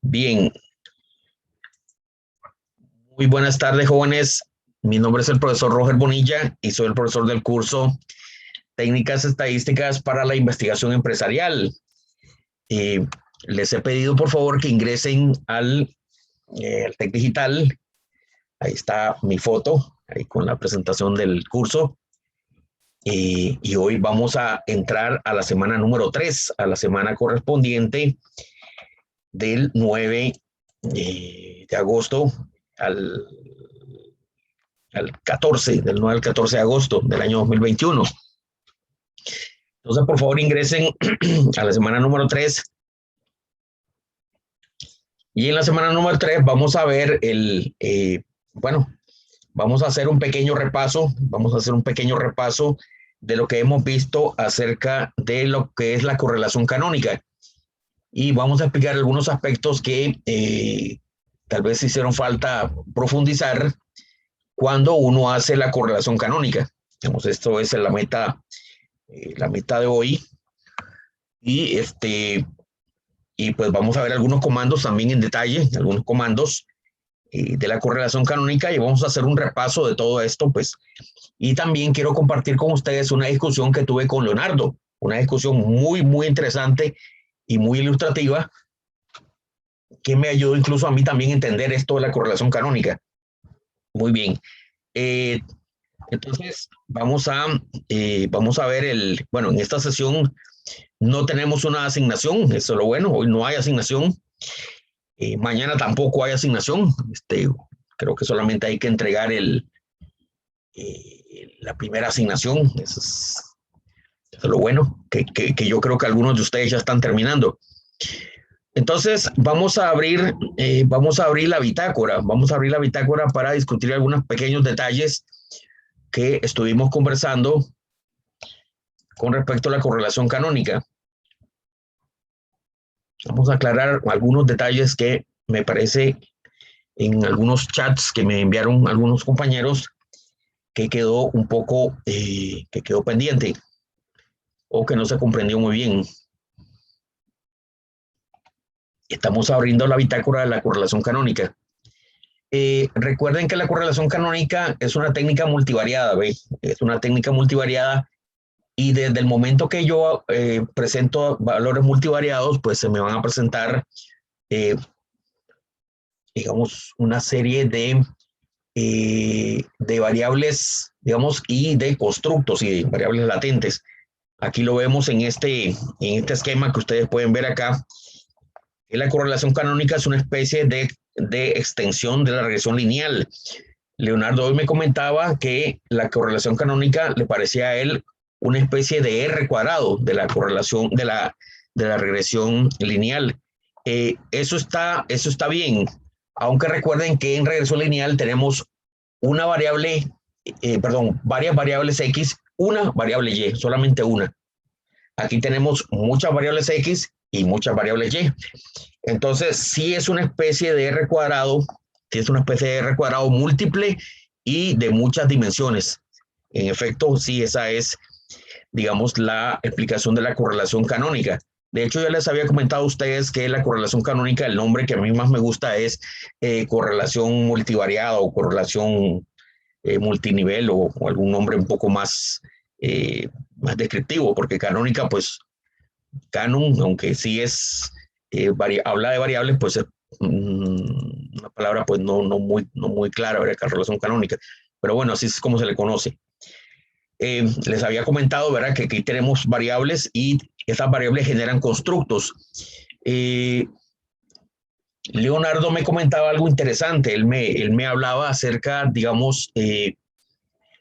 Bien, muy buenas tardes, jóvenes. Mi nombre es el profesor Roger Bonilla y soy el profesor del curso Técnicas Estadísticas para la Investigación Empresarial. Les he pedido, por favor, que ingresen al TEC Digital. Ahí está mi foto, ahí con la presentación del curso. Y hoy vamos a entrar a la semana número 3, a la semana correspondiente del 9 de agosto al 14, del 9 al 14 de agosto del año 2021. Entonces, por favor, ingresen a la semana número 3. Y en la semana número 3 vamos a ver vamos a hacer un pequeño repaso, de lo que hemos visto acerca de lo que es la correlación canónica. Y vamos a explicar algunos aspectos que tal vez hicieron falta profundizar cuando uno hace la correlación canónica. Digamos, esto es la meta de hoy. Y pues vamos a ver algunos comandos también en detalle, algunos comandos de la correlación canónica, y vamos a hacer un repaso de todo esto, pues. Y también quiero compartir con ustedes una discusión que tuve con Leonardo, una discusión muy, muy interesante y muy ilustrativa, que me ayudó incluso a mí también a entender esto de la correlación canónica. Muy bien. Entonces, vamos a ver en esta sesión no tenemos una asignación, eso es lo bueno, hoy no hay asignación. Mañana tampoco hay asignación. Creo que solamente hay que entregar la primera asignación. Eso es lo bueno, que yo creo que algunos de ustedes ya están terminando. Entonces, vamos a abrir la bitácora. Vamos a abrir la bitácora para discutir algunos pequeños detalles que estuvimos conversando con respecto a la correlación canónica. Vamos a aclarar algunos detalles que me parece en algunos chats que me enviaron algunos compañeros que quedó un poco, que quedó pendiente o que no se comprendió muy bien. Estamos abriendo la bitácora de la correlación canónica. Recuerden que la correlación canónica es una técnica multivariada, ¿ve? Es una técnica multivariada, y desde el momento que yo presento valores multivariados, pues se me van a presentar, digamos, una serie de variables, digamos, y de constructos y de variables latentes. Aquí lo vemos en este esquema que ustedes pueden ver acá. La correlación canónica es una especie de extensión de la regresión lineal. Leonardo hoy me comentaba que la correlación canónica le parecía a él una especie de R cuadrado de la correlación de la regresión lineal. Eso está bien, aunque recuerden que en regresión lineal tenemos varias variables X, una variable Y, solamente una. Aquí tenemos muchas variables X y muchas variables Y. Entonces, sí es una especie de R cuadrado, múltiple y de muchas dimensiones. En efecto, sí, esa es, digamos, la explicación de la correlación canónica. De hecho, ya les había comentado a ustedes que la correlación canónica, el nombre que a mí más me gusta es correlación multivariada o correlación multinivel, o algún nombre un poco más descriptivo, porque canónica, pues, canon, aunque sí es, habla de variables, pues es una palabra pues no muy clara, ¿verdad? Correlación canónica. Pero bueno, así es como se le conoce. Les había comentado, ¿verdad?, que aquí tenemos variables y estas variables generan constructos. Leonardo me comentaba algo interesante. Él me hablaba acerca, digamos, de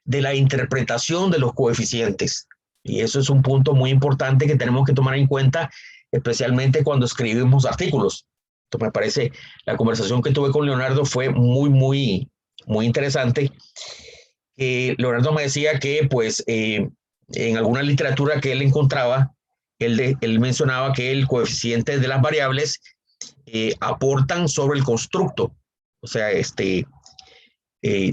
la interpretación de los coeficientes. Y eso es un punto muy importante que tenemos que tomar en cuenta, especialmente cuando escribimos artículos. Entonces, me parece, la conversación que tuve con Leonardo fue muy, muy, muy interesante. Leonardo me decía que, pues, en alguna literatura que él encontraba, él mencionaba que el coeficiente de las variables aportan sobre el constructo. O sea,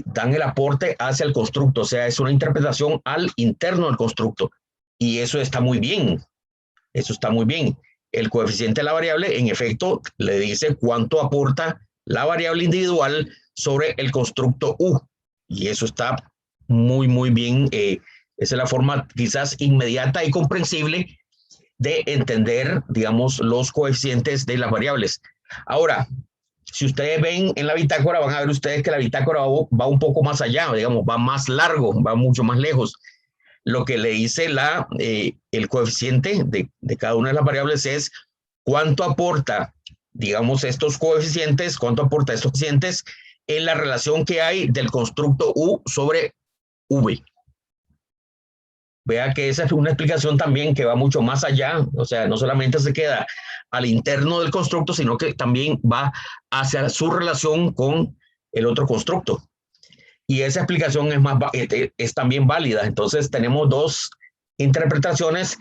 dan el aporte hacia el constructo, o sea, es una interpretación al interno del constructo. Y eso está muy bien, eso está muy bien. el coeficiente de la variable, en efecto, le dice cuánto aporta la variable individual sobre el constructo U. Y eso está muy bien. Esa es la forma quizás inmediata y comprensible de entender, digamos, los coeficientes de las variables. Ahora, si ustedes ven en la bitácora, van a ver ustedes que la bitácora va un poco más allá, digamos, va más largo, va mucho más lejos. Lo que le dice el coeficiente de cada una de las variables es cuánto aporta, digamos, estos coeficientes, cuánto aporta estos coeficientes en la relación que hay del constructo U sobre V. Vea que esa es una explicación también que va mucho más allá, o sea, no solamente se queda al interno del constructo, sino que también va hacia su relación con el otro constructo. Y esa explicación es también válida. Entonces tenemos dos interpretaciones.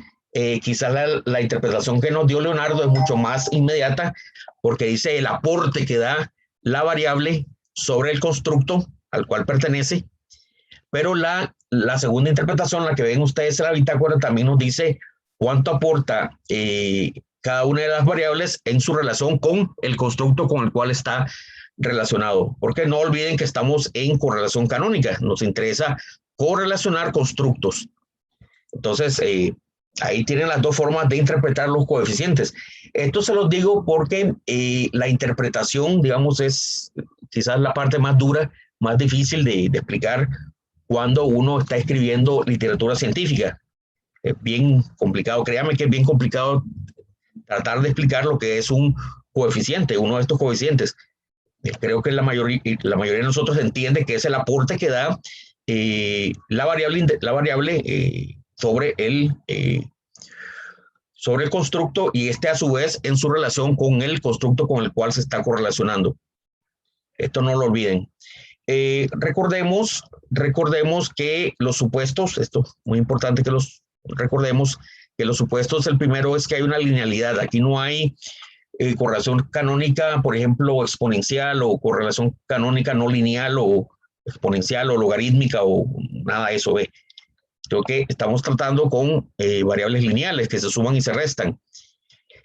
Quizás la interpretación que nos dio Leonardo es mucho más inmediata, porque dice el aporte que da la variable sobre el constructo al cual pertenece, pero la segunda interpretación, la que ven ustedes en la bitácora, también nos dice cuánto aporta cada una de las variables en su relación con el constructo con el cual está relacionado. Porque no olviden que estamos en correlación canónica, nos interesa correlacionar constructos. Entonces, ahí tienen las dos formas de interpretar los coeficientes. Esto se los digo porque la interpretación, digamos, es quizás la parte más dura, más difícil de explicar cuando uno está escribiendo literatura científica. Es bien complicado, créame que es bien complicado tratar de explicar lo que es un coeficiente, uno de estos coeficientes. Creo que la mayoría de nosotros entiende que es el aporte que da la variable sobre el constructo, y este a su vez en su relación con el constructo con el cual se está correlacionando. Esto no lo olviden. Recordemos que los supuestos, esto es muy importante que recordemos que los supuestos, el primero es que hay una linealidad. Aquí no hay correlación canónica, por ejemplo, exponencial, o correlación canónica no lineal, o exponencial, o logarítmica, o nada de eso. Creo que estamos tratando con variables lineales que se suman y se restan.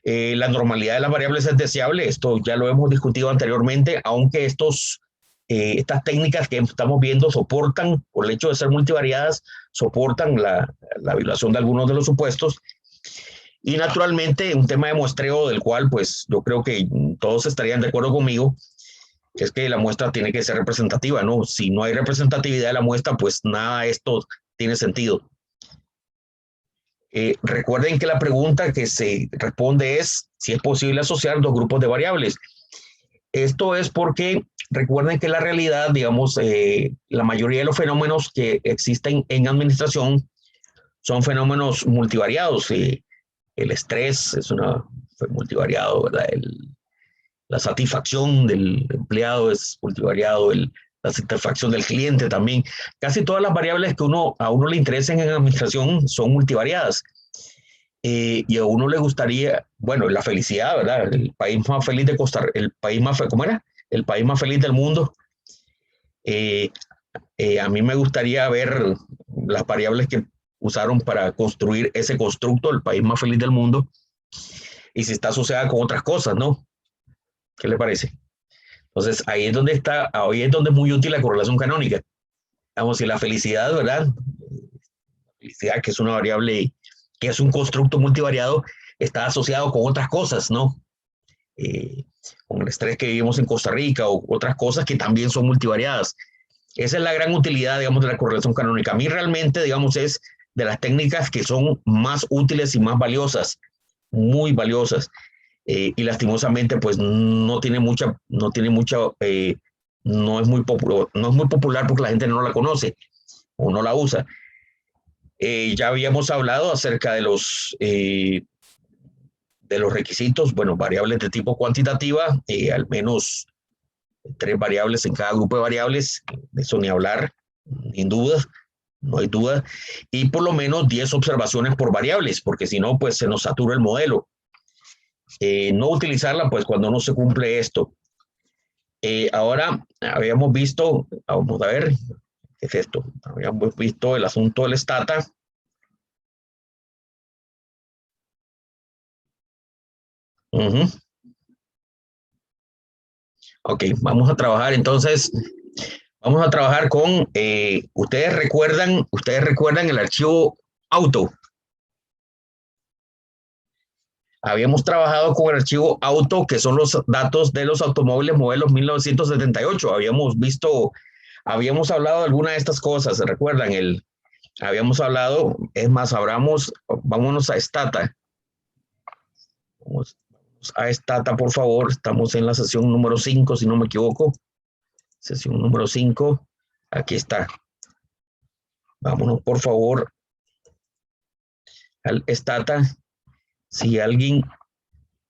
La normalidad de las variables es deseable, esto ya lo hemos discutido anteriormente, aunque estas técnicas que estamos viendo soportan, por el hecho de ser multivariadas, soportan la violación de algunos de los supuestos. Y naturalmente, un tema de muestreo del cual pues yo creo que todos estarían de acuerdo conmigo, es que la muestra tiene que ser representativa, ¿no? Si no hay representatividad de la muestra, pues nada de esto tiene sentido. Recuerden que la pregunta que se responde es si es posible asociar dos grupos de variables. Esto es porque recuerden que la realidad, digamos, la mayoría de los fenómenos que existen en administración son fenómenos multivariados. El estrés es multivariado, ¿verdad? La satisfacción del empleado es multivariado, la satisfacción del cliente también. Casi todas las variables que a uno le interesen en administración son multivariadas. Y a uno le gustaría, bueno, la felicidad, ¿verdad? El país más feliz de Costa Rica, ¿cómo era? El país más feliz del mundo. A mí me gustaría ver las variables que usaron para construir ese constructo, el país más feliz del mundo, y si está asociada con otras cosas, ¿no? ¿Qué le parece? Entonces, ahí es donde es muy útil la correlación canónica. Vamos, si la felicidad, ¿verdad? La felicidad, que es una variable, que es un constructo multivariado, está asociado con otras cosas, ¿no? Con el estrés que vivimos en Costa Rica, o otras cosas que también son multivariadas. Esa es la gran utilidad, digamos, de la correlación canónica. A mí realmente, digamos, es de las técnicas que son más útiles y más valiosas, muy valiosas. Y lastimosamente, pues no es muy popular porque la gente no la conoce o no la usa. Ya habíamos hablado acerca de los requisitos, bueno, variables de tipo cuantitativa, al menos 3 variables en cada grupo de variables, de eso ni hablar, sin duda, no hay duda, y por lo menos 10 observaciones por variables, porque si no, pues se nos satura el modelo. No utilizarla, pues cuando no se cumple esto. Ahora habíamos visto, vamos a ver, ¿qué es esto? Habíamos visto el asunto del stata. Ujú. Ok, vamos a trabajar entonces. Vamos a trabajar con, ustedes recuerdan el archivo auto. Habíamos trabajado con el archivo auto, que son los datos de los automóviles modelos 1978. Habíamos hablado de alguna de estas cosas, ¿se recuerdan? Habíamos hablado, es más, vámonos a Stata. Vamos a Stata, por favor. Estamos en la sesión número 5, si no me equivoco. Sesión número 5. Aquí está. Vámonos, por favor, al Stata. Si alguien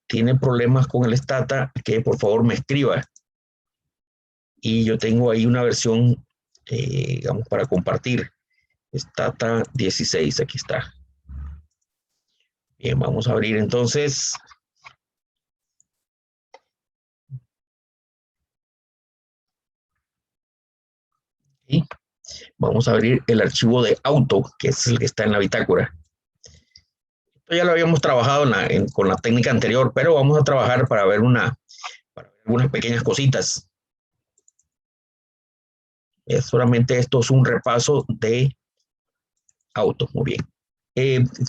tiene problemas con el Stata, que por favor me escriba. Y yo tengo ahí una versión, digamos, para compartir. Stata 16, aquí está. Bien, vamos a abrir entonces. Y vamos a abrir el archivo de auto, que es el que está en la bitácora. Esto ya lo habíamos trabajado con la técnica anterior, pero vamos a trabajar para ver algunas pequeñas cositas. Solamente esto es un repaso de auto. Muy bien.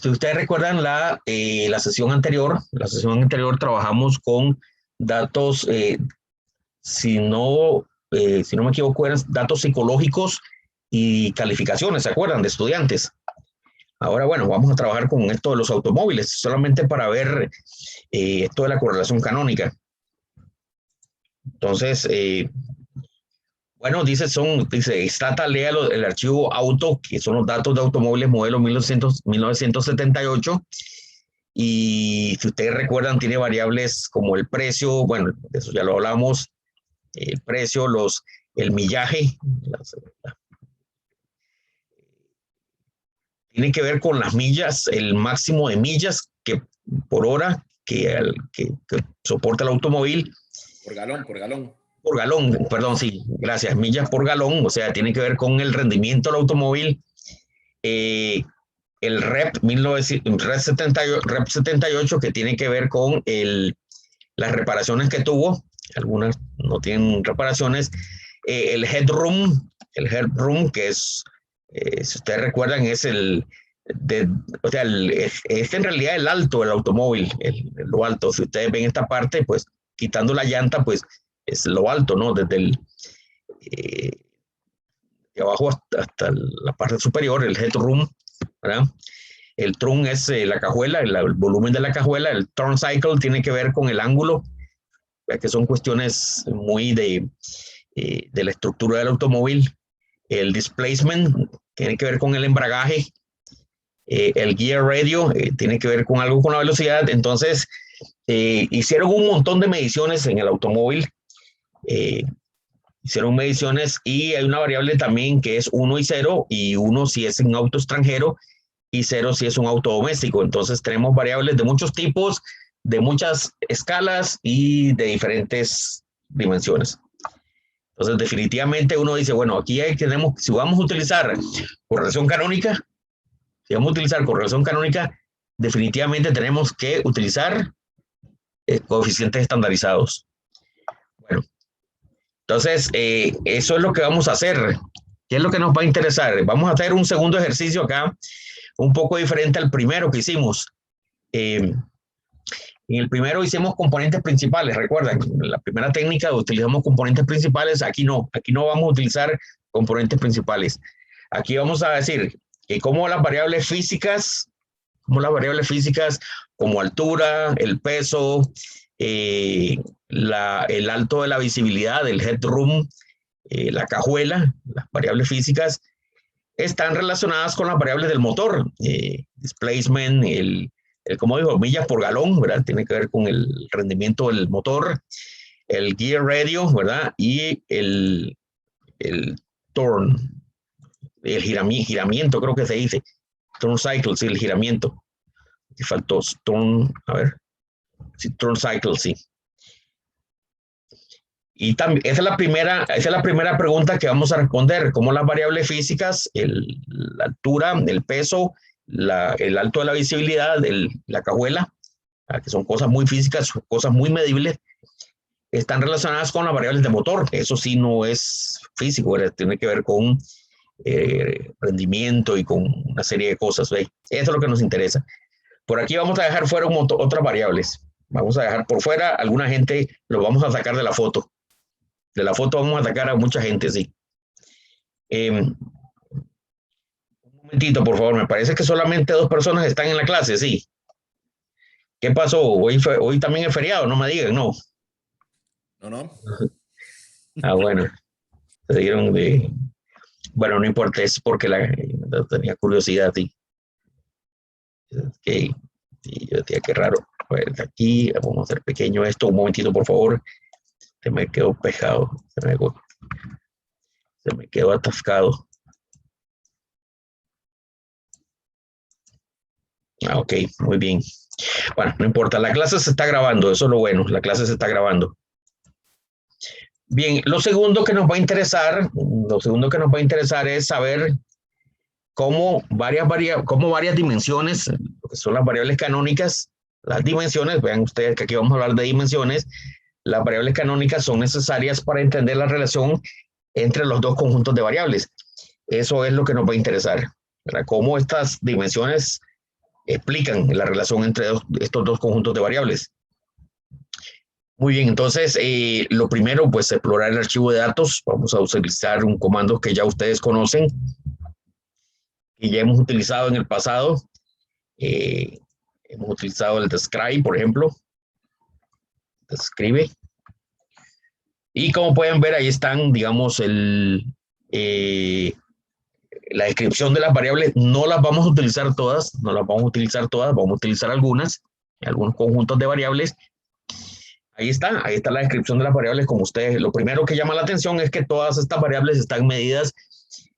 Si ustedes recuerdan la sesión anterior, trabajamos con datos, si no me equivoco, eran datos psicológicos y calificaciones, ¿se acuerdan? De estudiantes. Ahora, bueno, vamos a trabajar con esto de los automóviles, solamente para ver esto de la correlación canónica. Entonces, bueno, dice Stata lea el archivo auto, que son los datos de automóviles modelo 1978. Y si ustedes recuerdan, tiene variables como el precio, bueno, de eso ya lo hablamos, el precio, el millaje, tiene que ver con las millas, el máximo de millas por hora que soporta el automóvil. Por galón, por galón. Por galón, perdón, sí, gracias, millas por galón, o sea, tiene que ver con el rendimiento del automóvil. El REP, 78, que tiene que ver con las reparaciones que tuvo, algunas no tienen reparaciones. El headroom, que es, si ustedes recuerdan, es o sea, es en realidad el alto del automóvil, lo alto. Si ustedes ven esta parte, pues quitando la llanta, pues es lo alto, ¿no? Desde de abajo hasta la parte superior, el headroom, ¿verdad? El trunk es la cajuela, el volumen de la cajuela. El turn cycle tiene que ver con el ángulo, que son cuestiones muy de la estructura del automóvil. El displacement tiene que ver con el embragaje. El gear radio tiene que ver con algo con la velocidad. Entonces, hicieron un montón de mediciones en el automóvil. Hicieron mediciones y hay una variable también que es 1 y 0, y 1 si es un auto extranjero y 0 si es un auto doméstico. Entonces tenemos variables de muchos tipos, de muchas escalas y de diferentes dimensiones. Entonces definitivamente uno dice, bueno, aquí tenemos, si vamos a utilizar correlación canónica, definitivamente tenemos que utilizar coeficientes estandarizados. Bueno, entonces eso es lo que vamos a hacer. ¿Qué es lo que nos va a interesar? Vamos a hacer un segundo ejercicio acá, un poco diferente al primero que hicimos. En el primero hicimos componentes principales, recuerdan, en la primera técnica utilizamos componentes principales, aquí no vamos a utilizar componentes principales. Aquí vamos a decir que como las variables físicas, como altura, el peso, el alto de la visibilidad, el headroom, la cajuela, las variables físicas, están relacionadas con las variables del motor, displacement, como dijo, millas por galón, ¿verdad? Tiene que ver con el rendimiento del motor, el gear radio, ¿verdad? Y el turn, el giramiento, creo que se dice, turn cycle, sí, el giramiento. Y faltó turn, a ver, sí, turn cycle, sí. Y también, esa es la primera pregunta que vamos a responder, como las variables físicas, la altura, el peso, el alto de la visibilidad, la cajuela, que son cosas muy físicas, cosas muy medibles, están relacionadas con las variables de motor. Eso sí no es físico, ¿verdad? Tiene que ver con rendimiento y con una serie de cosas. ¿Ve? Eso es lo que nos interesa. Por aquí vamos a dejar fuera otras variables. Vamos a dejar por fuera, alguna gente lo vamos a sacar de la foto. De la foto vamos a sacar a mucha gente, sí. Un momentito, por favor. Me parece que solamente 2 personas están en la clase, sí. ¿Qué pasó? Hoy también es feriado, no me digan, no. No. Bueno, se dieron de... Bueno, no importa, es porque tenía curiosidad, sí. Okay. Y yo decía, qué raro. A ver, aquí vamos a hacer pequeño esto. Un momentito, por favor. Se me quedó pejado. Se me quedó atascado. Ok, muy bien. Bueno, no importa. La clase se está grabando. Eso es lo bueno. La clase se está grabando. Bien, lo segundo que nos va a interesar es saber cómo varias dimensiones, lo que son las variables canónicas, las dimensiones, vean ustedes que aquí vamos a hablar de dimensiones, las variables canónicas son necesarias para entender la relación entre los 2 conjuntos de variables. Eso es lo que nos va a interesar, ¿verdad? Cómo estas dimensiones explican la relación entre estos 2 conjuntos de variables. Muy bien, entonces lo primero, pues explorar el archivo de datos. Vamos a utilizar un comando que ya ustedes conocen, que ya hemos utilizado en el pasado. Hemos utilizado el describe, por ejemplo. Describe. Y como pueden ver, ahí están, digamos, la descripción de las variables. No las vamos a utilizar todas, vamos a utilizar algunos conjuntos de variables. Ahí está la descripción de las variables. Como ustedes, lo primero que llama la atención es que todas estas variables están medidas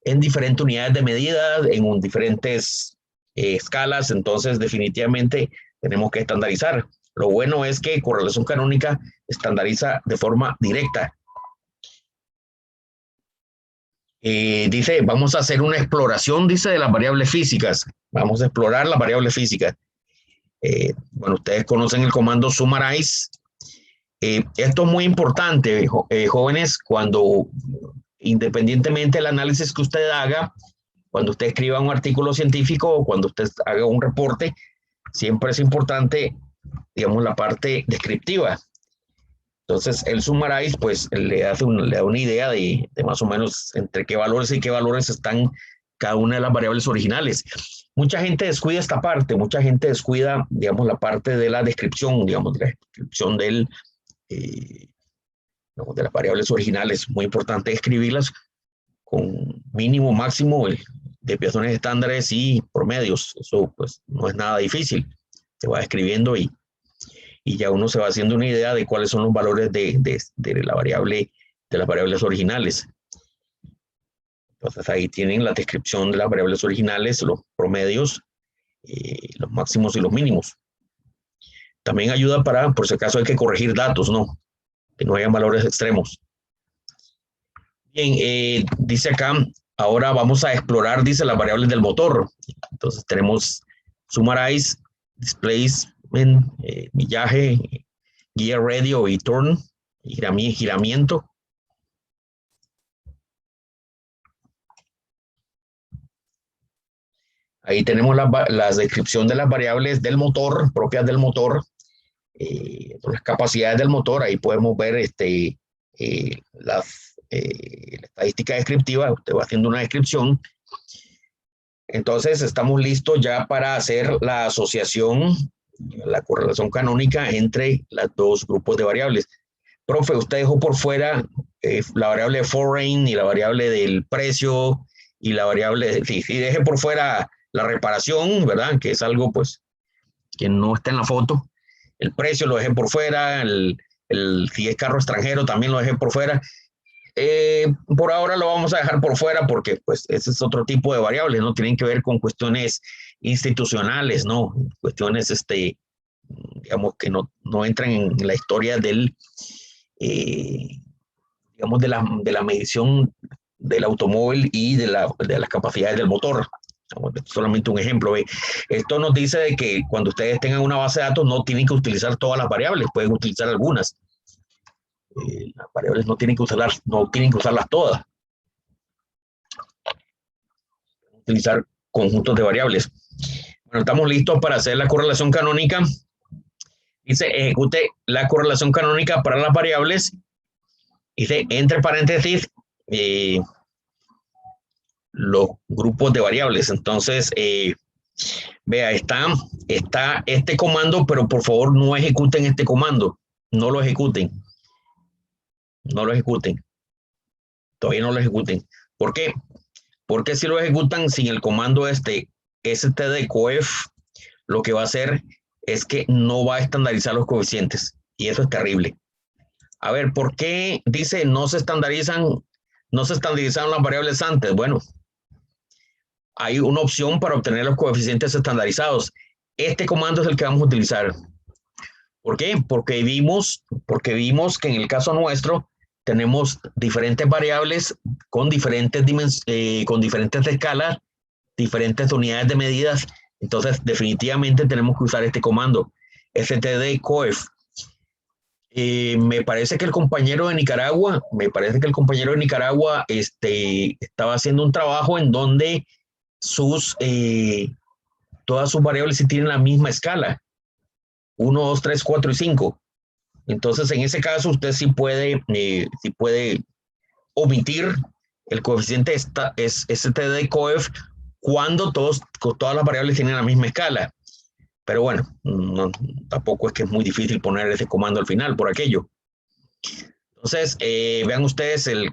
en diferentes unidades de medida, en diferentes escalas. Entonces, definitivamente tenemos que estandarizar. Lo bueno es que correlación canónica estandariza de forma directa. Dice, vamos a hacer una exploración, dice, de las variables físicas. Vamos a explorar las variables físicas. Bueno, ustedes conocen el comando summarize. Esto es muy importante, jóvenes, cuando independientemente del análisis que usted haga, cuando usted escriba un artículo científico o cuando usted haga un reporte, siempre es importante, digamos, la parte descriptiva. Entonces, el summarize, pues, le da una idea de más o menos entre qué valores y qué valores están cada una de las variables originales. Mucha gente descuida esta parte, digamos, la parte de la descripción, digamos, de la descripción de las variables originales. Muy importante escribirlas con mínimo, máximo, desviaciones estándares y promedios. Eso, pues, no es nada difícil. Se va escribiendo y ya uno se va haciendo una idea de cuáles son los valores de las variables originales. Entonces ahí tienen la descripción de las variables originales, los promedios, los máximos y los mínimos. También ayuda por si acaso hay que corregir datos, ¿no? Que no hayan valores extremos. Bien, dice acá, ahora vamos a explorar, dice, las variables del motor. Entonces tenemos summarize, displacement, millaje, gear radio y turn, giramiento. Ahí tenemos la descripción de las variables del motor, propias del motor, las capacidades del motor. Ahí podemos ver la estadística descriptiva. Usted va haciendo una descripción. Entonces estamos listos ya para hacer la asociación, la correlación canónica entre los 2 grupos de variables. Profe, usted dejó por fuera la variable foreign y la variable del precio y la variable, sí, deje por fuera la reparación, ¿verdad? Que es algo, pues, que no está en la foto. El precio lo dejé por fuera, si es carro extranjero también lo dejé por fuera. Por ahora lo vamos a dejar por fuera porque, pues, ese es otro tipo de variables, ¿no? Tienen que ver con cuestiones institucionales, ¿no? Cuestiones, digamos, que no entran en la historia digamos, de la medición del automóvil y de las capacidades del motor. Solamente un ejemplo. ¿Ve? Esto nos dice de que cuando ustedes tengan una base de datos no tienen que utilizar todas las variables, pueden utilizar algunas. Las variables no tienen que usarlas todas. Utilizar conjuntos de variables. Bueno, estamos listos para hacer la correlación canónica. Dice, ejecute la correlación canónica para las variables. Dice, entre paréntesis, los grupos de variables. Entonces, vea, está este comando, pero por favor no ejecuten este comando. No lo ejecuten. No lo ejecuten. Todavía no lo ejecuten. ¿Por qué? Porque si lo ejecutan sin el comando stdcoef, lo que va a hacer es que no va a estandarizar los coeficientes. Y eso es terrible. A ver, ¿por qué dice no se estandarizaron las variables antes? Bueno, hay una opción para obtener los coeficientes estandarizados. Este comando es el que vamos a utilizar. ¿Por qué? Porque vimos que en el caso nuestro tenemos diferentes variables con diferentes escalas, diferentes unidades de medidas. Entonces, definitivamente tenemos que usar este comando, stdcoef. Me parece que el compañero de Nicaragua, estaba haciendo un trabajo en donde todas sus variables sí tienen la misma escala, 1, 2, 3, 4 y 5. Entonces, en ese caso, usted sí puede omitir el coeficiente stdcoef cuando todas las variables tienen la misma escala. Pero bueno, tampoco es que es muy difícil poner ese comando al final por aquello. Entonces, vean ustedes, el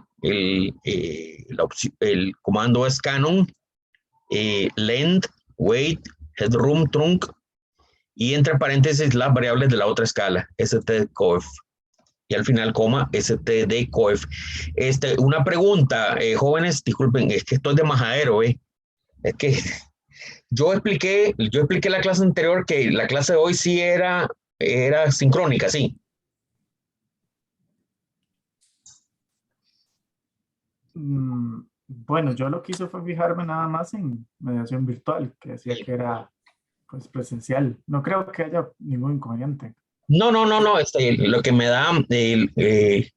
comando es canon, length, weight, headroom, trunk, y entre paréntesis las variables de la otra escala, stdcoef. Y al final, coma, stdcoef. Una pregunta, jóvenes, disculpen, es que estoy de majadero, Es que yo expliqué la clase anterior que la clase de hoy sí era sincrónica, sí. Bueno, yo lo que hice fue fijarme nada más en mediación virtual, que decía que era pues presencial. No creo que haya ningún inconveniente. No, lo que me da que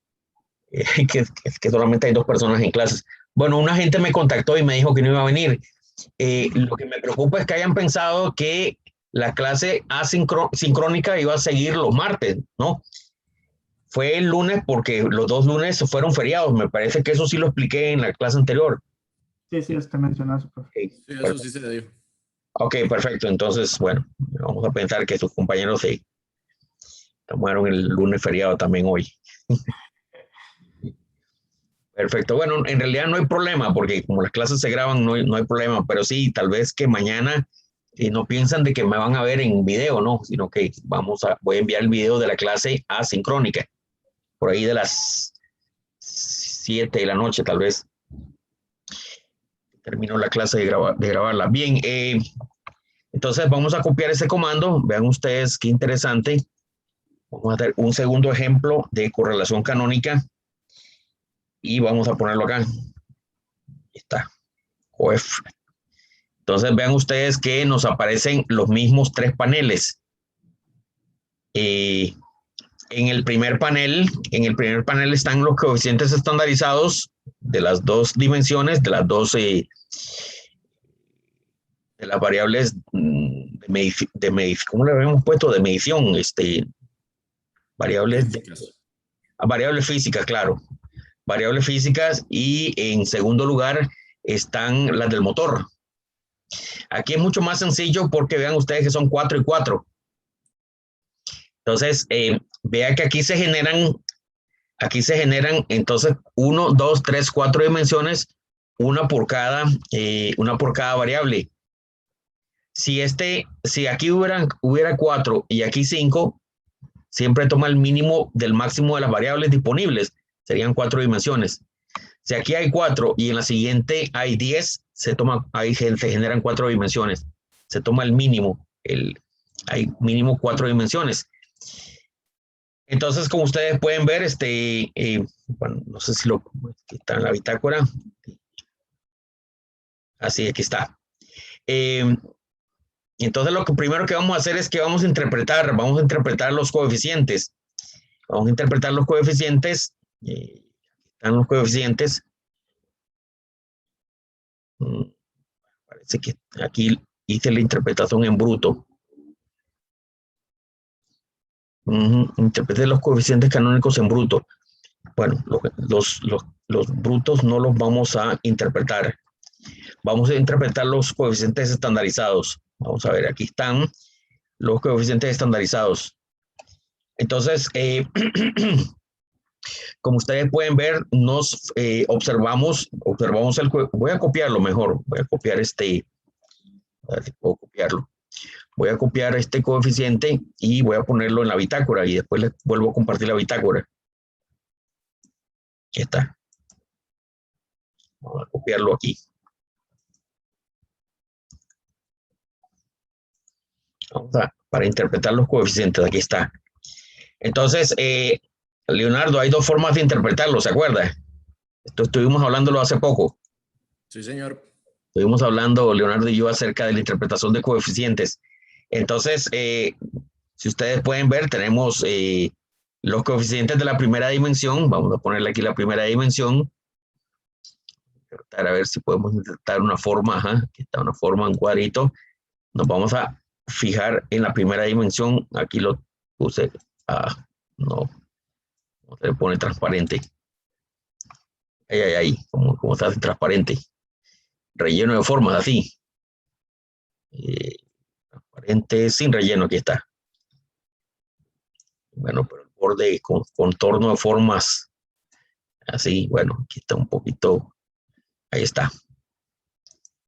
solamente hay 2 personas en clases. Bueno, una gente me contactó y me dijo que no iba a venir. Lo que me preocupa es que hayan pensado que la clase asincrónica iba a seguir los martes, ¿no? Fue el lunes porque los 2 lunes fueron feriados. Me parece que eso sí lo expliqué en la clase anterior. Sí, usted mencionó eso, profe. Sí, eso sí se dijo. Ok, perfecto. Entonces, bueno, vamos a pensar que sus compañeros se tomaron el lunes feriado también hoy. Perfecto. Bueno, en realidad no hay problema porque como las clases se graban no hay problema, pero sí, tal vez que mañana no piensan de que me van a ver en video, ¿no? Sino que voy a enviar el video de la clase asincrónica, por ahí de las 7 de la noche tal vez. Termino la clase de grabarla. Bien, entonces vamos a copiar ese comando. Vean ustedes qué interesante. Vamos a hacer un segundo ejemplo de correlación canónica y vamos a ponerlo acá. Ahí está. coef. Entonces vean ustedes que nos aparecen los mismos 3 paneles. En el primer panel están los coeficientes estandarizados de las 2 dimensiones, de las 2 de las variables ¿cómo le habíamos puesto? De medición, variables físicas, claro. Variables físicas, y en segundo lugar están las del motor. Aquí es mucho más sencillo porque vean ustedes que son 4 y 4. Entonces, vea que aquí se generan entonces 1, 2, 3, 4 dimensiones, una por cada variable. Si aquí hubiera 4 y aquí 5, siempre toma el mínimo del máximo de las variables disponibles, serían 4 dimensiones. Si aquí hay 4 y en la siguiente hay 10, ahí se generan 4 dimensiones. Se toma el mínimo, hay mínimo 4 dimensiones. Entonces, como ustedes pueden ver, bueno, no sé si está en la bitácora. Así, aquí está. Entonces lo que primero que vamos a hacer es que vamos a interpretar los coeficientes. Vamos a interpretar los coeficientes. Están los coeficientes. Parece que aquí hice la interpretación en bruto. Interpreté los coeficientes canónicos en bruto. Bueno, los brutos no los vamos a interpretar. Vamos a interpretar los coeficientes estandarizados. Vamos a ver, aquí están los coeficientes estandarizados. Entonces, como ustedes pueden ver, nos observamos voy a copiarlo mejor. Voy a copiar a ver si puedo copiarlo. Voy a copiar este coeficiente y voy a ponerlo en la bitácora y después les vuelvo a compartir la bitácora. Aquí está. Vamos a copiarlo aquí. Para interpretar los coeficientes, aquí está. Entonces, Leonardo, hay dos formas de interpretarlo, ¿se acuerda? Esto estuvimos hablándolo hace poco. Sí, señor. Estuvimos hablando, Leonardo y yo, acerca de la interpretación de coeficientes. Entonces, si ustedes pueden ver, tenemos los coeficientes de la primera dimensión. Vamos a ponerle aquí la primera dimensión. A ver si podemos intentar una forma. Aquí está una forma, un cuadrito. Nos vamos a fijar en la primera dimensión. Aquí lo puse. No. Se le pone transparente. Ahí. Como se hace transparente. Relleno de formas, así. Transparente, sin relleno, aquí está. Bueno, pero el borde con contorno de formas. Así, bueno, aquí está un poquito. Ahí está.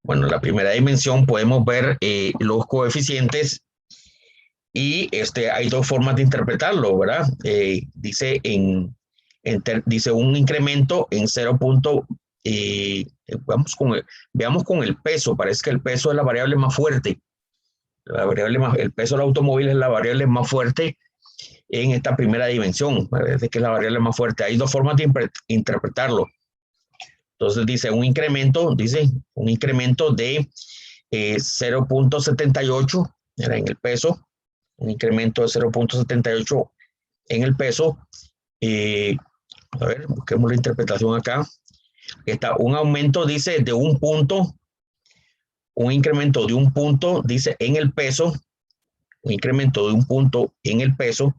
Bueno, en la primera dimensión podemos ver los coeficientes y hay dos formas de interpretarlo, ¿verdad? Dice dice un incremento en 0. Veamos con el peso. Parece que el peso es la variable más fuerte. El peso del automóvil es la variable más fuerte en esta primera dimensión. Parece que es la variable más fuerte. Hay dos formas de interpretarlo. Entonces dice un incremento de 0.78 en el peso, un incremento de 0.78 en el peso. A ver, busquemos la interpretación acá. Está un aumento, dice, de un punto, un incremento de un punto, dice, en el peso, un incremento de un punto en el peso,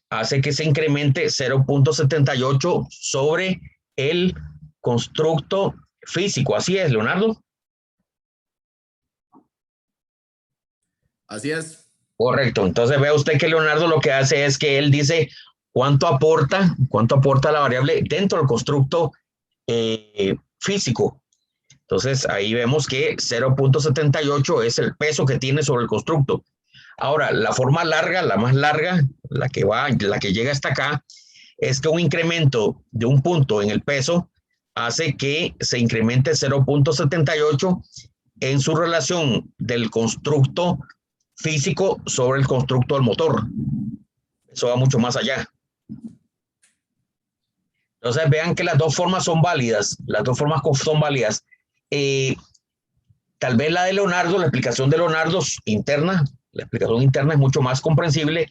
hace que se incremente 0.78 sobre el constructo físico. Así es, Leonardo. Así es. Correcto. Entonces vea usted que Leonardo lo que hace es que él dice cuánto aporta la variable dentro del constructo físico. Entonces ahí vemos que 0.78 es el peso que tiene sobre el constructo. Ahora, la forma larga, la más larga, la que llega hasta acá, es que un incremento de un punto en el peso hace que se incremente 0.78 en su relación del constructo físico sobre el constructo del motor. Eso va mucho más allá. Entonces vean que las dos formas son válidas. Tal vez la de Leonardo, la explicación de Leonardo interna, la explicación interna es mucho más comprensible,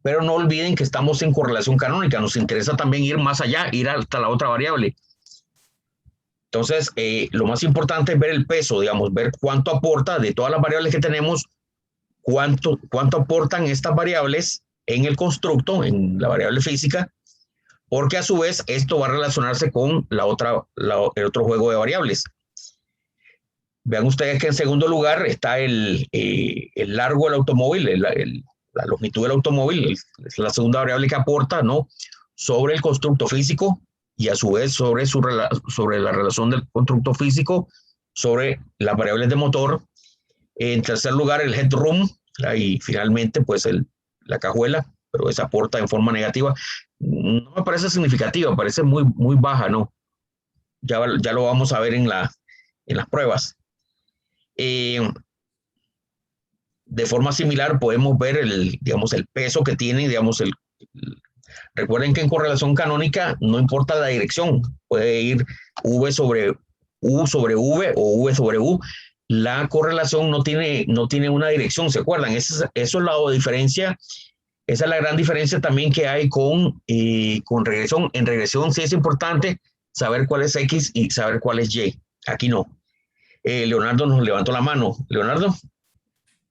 pero no olviden que estamos en correlación canónica. Nos interesa también ir más allá, ir hasta la otra variable. Entonces, lo más importante es ver el peso, digamos, ver cuánto aporta de todas las variables que tenemos, cuánto aportan estas variables en el constructo, en la variable física, porque a su vez esto va a relacionarse con el otro juego de variables. Vean ustedes que en segundo lugar está el largo del automóvil, la longitud del automóvil, es la segunda variable que aporta, ¿no?, sobre el constructo físico y a su vez sobre la relación del constructo físico sobre las variables de motor. En tercer lugar, el headroom, y finalmente, pues la cajuela, pero esa aporta en forma negativa. No me parece significativa, parece muy, muy baja, ¿no? Ya lo vamos a ver en las pruebas. De forma similar podemos ver el peso que tiene, recuerden que en correlación canónica no importa la dirección, puede ir V sobre U sobre V o V sobre U, la correlación no tiene una dirección, ¿se acuerdan? Eso es la diferencia, esa es la gran diferencia también que hay con regresión. En regresión sí es importante saber cuál es X y saber cuál es Y. Aquí no. Leonardo nos levantó la mano. Leonardo.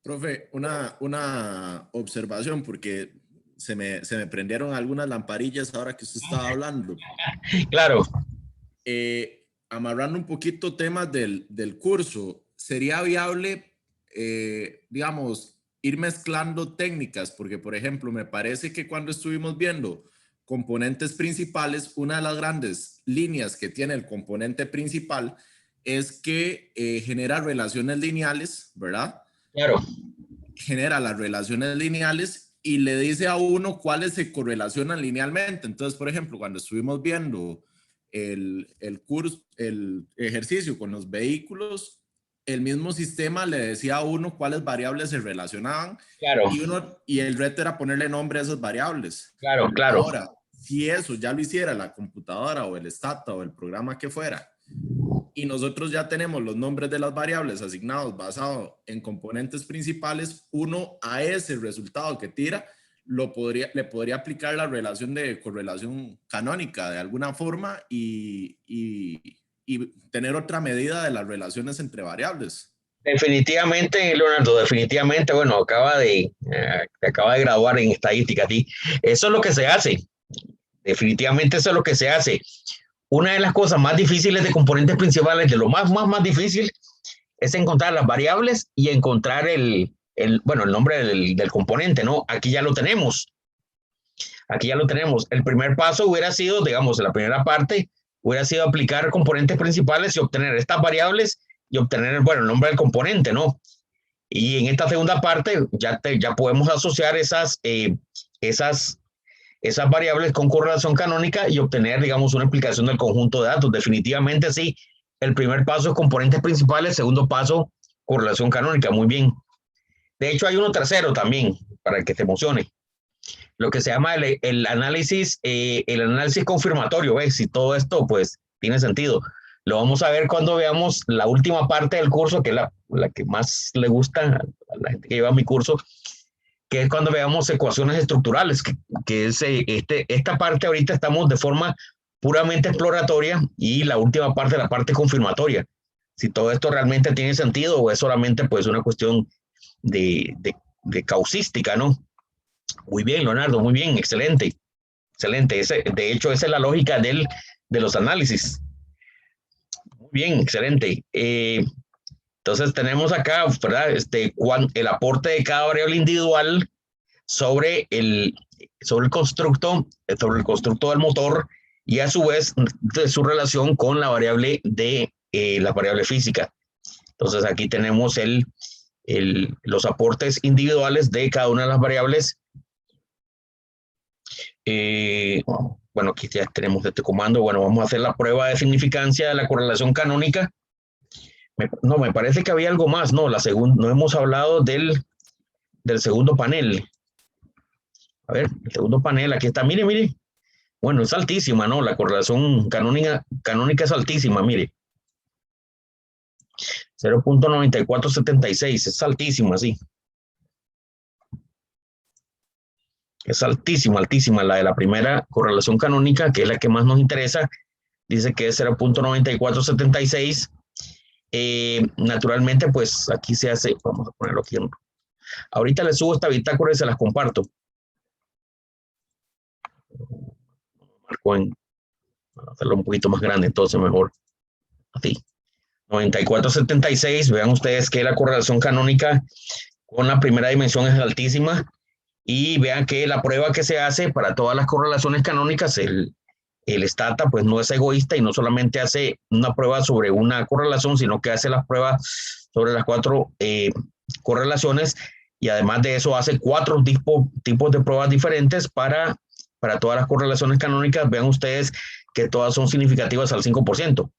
Profe, una observación, porque se me prendieron algunas lamparillas ahora que usted estaba hablando. Claro. Amarrando un poquito temas del curso, ¿sería viable, digamos, ir mezclando técnicas? Porque, por ejemplo, me parece que cuando estuvimos viendo componentes principales, una de las grandes líneas que tiene el componente principal es que genera relaciones lineales, ¿verdad? Claro. Genera las relaciones lineales y le dice a uno cuáles se correlacionan linealmente. Entonces, por ejemplo, cuando estuvimos viendo el curso, el ejercicio con los vehículos, el mismo sistema le decía a uno cuáles variables se relacionaban. Claro. Y el reto era ponerle nombre a esas variables. Claro, claro. Ahora, si eso ya lo hiciera la computadora o el Stata o el programa que fuera, y nosotros ya tenemos los nombres de las variables asignados basado en componentes principales, uno a ese resultado que tira le podría aplicar la relación de correlación canónica de alguna forma y tener otra medida de las relaciones entre variables. Definitivamente, Leonardo, definitivamente, bueno, te acaba de graduar en estadística, ¿sí? Eso es lo que se hace. Definitivamente eso es lo que se hace. Una de las cosas más difíciles de componentes principales, de lo más difícil, es encontrar las variables y encontrar el nombre del componente, ¿no? Aquí ya lo tenemos. Aquí ya lo tenemos. El primer paso hubiera sido, digamos, la primera parte, hubiera sido aplicar componentes principales y obtener estas variables y obtener, bueno, el nombre del componente, ¿no? Y en esta segunda parte ya podemos asociar esas variables con correlación canónica y obtener, digamos, una explicación del conjunto de datos. Definitivamente sí. El primer paso es componentes principales, segundo paso, correlación canónica. Muy bien. De hecho, hay uno tercero también, para que te emocione. Lo que se llama el análisis confirmatorio. ¿Ves? Si todo esto, pues, tiene sentido. Lo vamos a ver cuando veamos la última parte del curso, que es la que más le gusta a la gente que lleva mi curso, que es cuando veamos ecuaciones estructurales, que es esta parte ahorita estamos de forma puramente exploratoria y la última parte, la parte confirmatoria. Si todo esto realmente tiene sentido o es solamente pues una cuestión de causística, ¿no? Muy bien, Leonardo, muy bien, excelente, excelente. De hecho, esa es la lógica de los análisis. Muy bien, excelente. Entonces tenemos acá, ¿verdad? El aporte de cada variable individual sobre el constructo del motor y a su vez de su relación con la variable la variable física. Entonces aquí tenemos los aportes individuales de cada una de las variables. Bueno, aquí ya tenemos este comando. Bueno, vamos a hacer la prueba de significancia de la correlación canónica. Me parece que había algo más. No, no hemos hablado del segundo panel. A ver, el segundo panel, aquí está. Mire, mire. Bueno, es altísima, ¿no? La correlación canónica es altísima, mire. 0.9476, es altísima, sí. Es altísima, altísima. La de la primera correlación canónica, que es la que más nos interesa, dice que es 0.9476. Naturalmente, pues aquí se hace, vamos a ponerlo aquí. Ahorita les subo esta bitácora y se las comparto. Vamos a hacerlo un poquito más grande, entonces mejor. Así. 9476, vean ustedes que la correlación canónica con la primera dimensión es altísima y vean que la prueba que se hace para todas las correlaciones canónicas, el Stata pues no es egoísta y no solamente hace una prueba sobre una correlación, sino que hace las pruebas sobre las 4 correlaciones y además de eso hace 4 tipos de pruebas diferentes para todas las correlaciones canónicas. Vean ustedes que todas son significativas al 5%.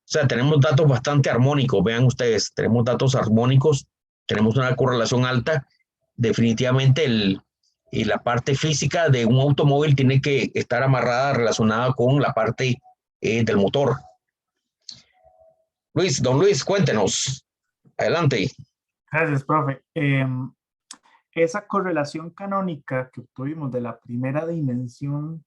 O sea, tenemos datos bastante armónicos, vean ustedes, tenemos datos armónicos, tenemos una correlación alta. Definitivamente la parte física de un automóvil tiene que estar amarrada, relacionada con la parte del motor. Luis, don Luis, cuéntenos. Adelante. Gracias, profe. Esa correlación canónica que obtuvimos de la primera dimensión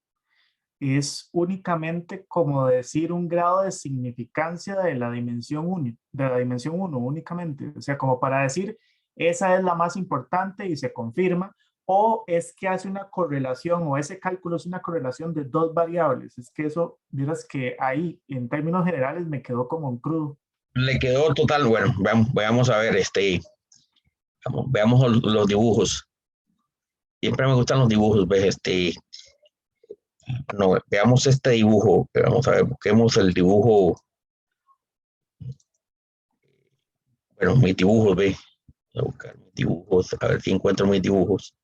es únicamente como decir un grado de significancia de la dimensión 1, únicamente. O sea, como para decir, esa es la más importante y se confirma, o es que hace una correlación, o ese cálculo es una correlación de dos variables. Es que eso, miras que ahí, en términos generales, me quedó como un crudo. Le quedó total, bueno, veamos a ver, veamos los dibujos. Siempre me gustan los dibujos, ¿ves? No, veamos este dibujo, vamos a ver, busquemos el dibujo. Bueno, mis dibujos, ve. Voy a buscar mis dibujos, a ver si encuentro mis dibujos.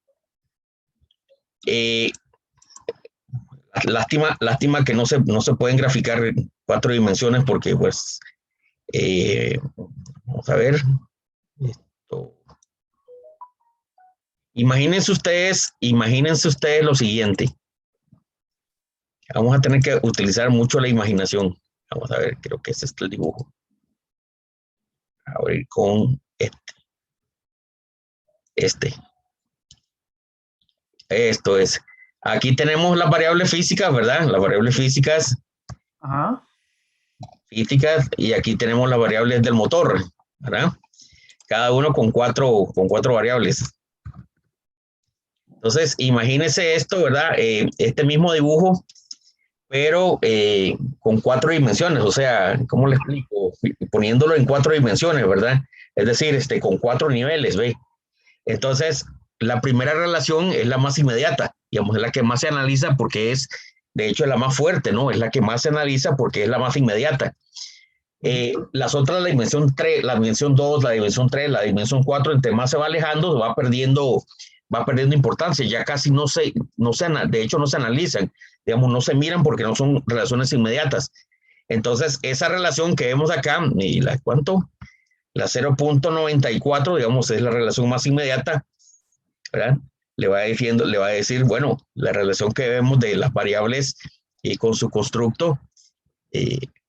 Lástima que no se pueden graficar en 4 dimensiones porque, pues, vamos a ver. Esto. Imagínense ustedes lo siguiente. Vamos a tener que utilizar mucho la imaginación. Vamos a ver, creo que ese es el dibujo. A ver, con este. Esto es. Aquí tenemos las variables físicas, ¿verdad? Las variables físicas. Ajá. Físicas, y aquí tenemos las variables del motor, ¿verdad? Cada uno con cuatro variables. Entonces, imagínense esto, ¿verdad? Este mismo dibujo, pero con 4 dimensiones, o sea, ¿cómo le explico? Poniéndolo en 4 dimensiones, ¿verdad? Es decir, con 4 niveles, ¿ve? Entonces, la primera relación es la más inmediata, digamos, es la que más se analiza porque es, de hecho, es la más fuerte, ¿no? Es la que más se analiza porque es la más inmediata. Las otras, la dimensión 3, la dimensión 2, la dimensión 3, la dimensión 4, entre más se va alejando, va perdiendo importancia, ya casi de hecho no se analizan, digamos, no se miran porque no son relaciones inmediatas. Entonces, esa relación que vemos acá, y ¿cuánto? La 0.94, digamos, es la relación más inmediata, ¿verdad? Le va a decir, bueno, la relación que vemos de las variables con su constructo,